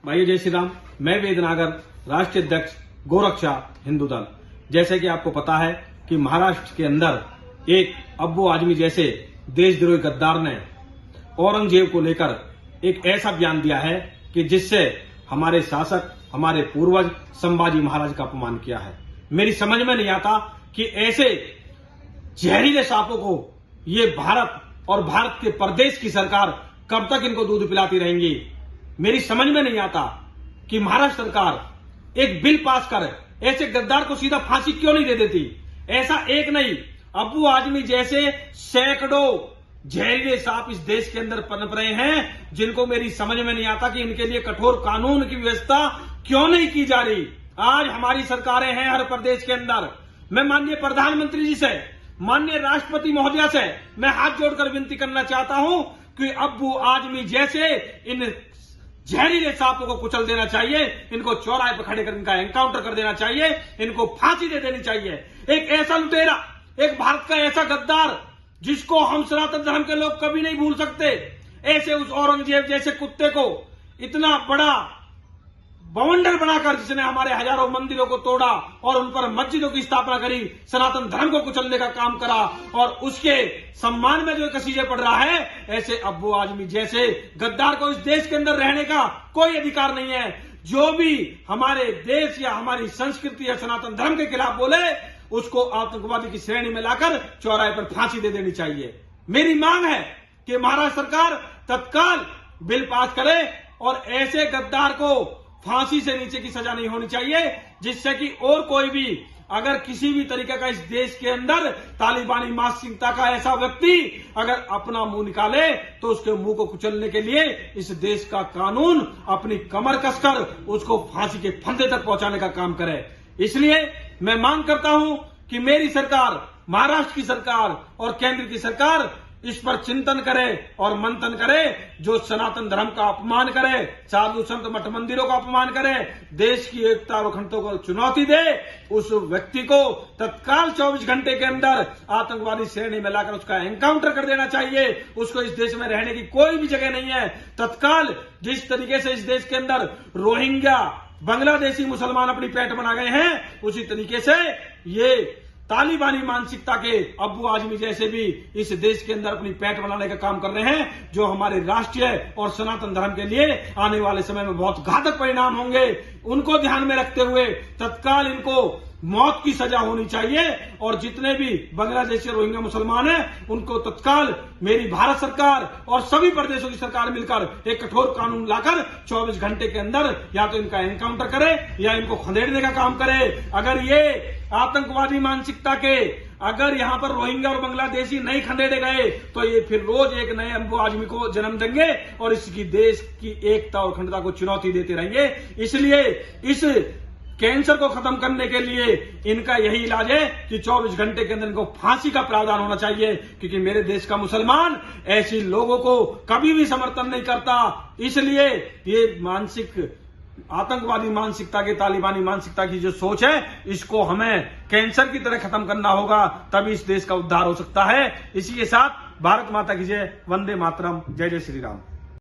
भाइयों जय श्री राम। मैं वेदनागर, राष्ट्रीय अध्यक्ष गोरक्षा हिंदू दल। जैसे कि आपको पता है कि महाराष्ट्र के अंदर एक अब्बू आजमी जैसे देशद्रोही गद्दार ने औरंगजेब को लेकर एक ऐसा बयान दिया है कि जिससे हमारे शासक, हमारे पूर्वज संभाजी महाराज का अपमान किया है। मेरी समझ में नहीं आता कि ऐसे जहरीले सांपों को ये भारत और भारत के प्रदेश की सरकार कब तक इनको दूध पिलाती रहेंगी। मेरी समझ में नहीं आता कि महाराष्ट्र सरकार एक बिल पास कर ऐसे गद्दार को सीधा फांसी क्यों नहीं दे देती। ऐसा एक नहीं, अब्बू आजमी जैसे सैकड़ों जहरीले सांप इस देश के अंदर पनप रहे हैं, जिनको मेरी समझ में नहीं आता कि इनके लिए कठोर कानून की व्यवस्था क्यों नहीं की जा रही। आज हमारी सरकारें हैं हर प्रदेश के अंदर। मैं माननीय प्रधानमंत्री जी से, माननीय राष्ट्रपति महोदया से मैं हाथ जोड़कर विनती करना चाहता हूं कि अब्बू आजमी जैसे इन जहरीले सांपों को कुचल देना चाहिए, इनको चौराहे पर खड़े कर इनका एनकाउंटर कर देना चाहिए, इनको फांसी दे देनी चाहिए। एक ऐसा लुटेरा, एक भारत का ऐसा गद्दार जिसको हम सनातन धर्म के लोग कभी नहीं भूल सकते, ऐसे उस औरंगजेब जैसे कुत्ते को इतना बड़ा बवंडर बनाकर जिसने हमारे हजारों मंदिरों को तोड़ा और उन पर मस्जिदों की स्थापना करी, सनातन धर्म को कुचलने का काम करा और उसके सम्मान में जो कसीजे पड़ रहा है, ऐसे अब्बू आजमी जैसे गद्दार को इस देश के अंदर रहने का कोई अधिकार नहीं है। जो भी हमारे देश या हमारी संस्कृति या सनातन धर्म के खिलाफ बोले, उसको आतंकवादी की श्रेणी में लाकर चौराहे पर फांसी दे देनी चाहिए। मेरी मांग है कि महाराष्ट्र सरकार तत्काल बिल पास करे और ऐसे गद्दार को फांसी से नीचे की सजा नहीं होनी चाहिए, जिससे कि और कोई भी अगर किसी भी तरीके का इस देश के अंदर तालिबानी मानसिकता का ऐसा व्यक्ति अगर अपना मुंह निकाले तो उसके मुंह को कुचलने के लिए इस देश का कानून अपनी कमर कसकर उसको फांसी के फंदे तक पहुंचाने का काम करे। इसलिए मैं मांग करता हूं कि मेरी सरकार, महाराष्ट्र की सरकार और केंद्र की सरकार इस पर चिंतन करे और मंथन करे। जो सनातन धर्म का अपमान करे, साधु संत मठ मंदिरों का अपमान करे, देश की एकता और अखंडता को चुनौती दे, उस व्यक्ति को तत्काल 24 घंटे के अंदर आतंकवादी श्रेणी में लाकर उसका एनकाउंटर कर देना चाहिए। उसको इस देश में रहने की कोई भी जगह नहीं है। तत्काल जिस तरीके से इस देश के अंदर रोहिंग्या बांग्लादेशी मुसलमान अपनी पैठ बना गए हैं, उसी तरीके से ये तालिबानी मानसिकता के अब्बू आजमी जैसे भी इस देश के अंदर अपनी पैठ बनाने का काम कर रहे हैं, जो हमारे राष्ट्रीय और सनातन धर्म के लिए आने वाले समय में बहुत घातक परिणाम होंगे। उनको ध्यान में रखते हुए तत्काल इनको मौत की सजा होनी चाहिए और जितने भी बांग्लादेशी रोहिंग्या मुसलमान हैं, उनको तत्काल मेरी भारत सरकार और सभी प्रदेशों की सरकार मिलकर एक कठोर कानून लाकर 24 घंटे के अंदर या तो इनका एनकाउंटर करे या इनको खदेड़ने का काम करे। अगर ये आतंकवादी मानसिकता के अगर यहाँ पर रोहिंग्या और बांग्लादेशी नहीं खदेड़े गए तो ये फिर रोज एक नए अब्बू आजमी को जन्म देंगे और इसकी देश की एकता और अखंडता को चुनौती देते रहेंगे। इसलिए इस कैंसर को खत्म करने के लिए इनका यही इलाज है कि 24 घंटे के अंदर इनको फांसी का प्रावधान होना चाहिए, क्योंकि मेरे देश का मुसलमान ऐसे लोगों को कभी भी समर्थन नहीं करता। इसलिए ये मानसिक आतंकवादी मानसिकता के, तालिबानी मानसिकता की जो सोच है, इसको हमें कैंसर की तरह खत्म करना होगा, तभी इस देश का उद्धार हो सकता है। इसी के साथ भारत माता की जय, वंदे मातरम, जय जय श्री राम।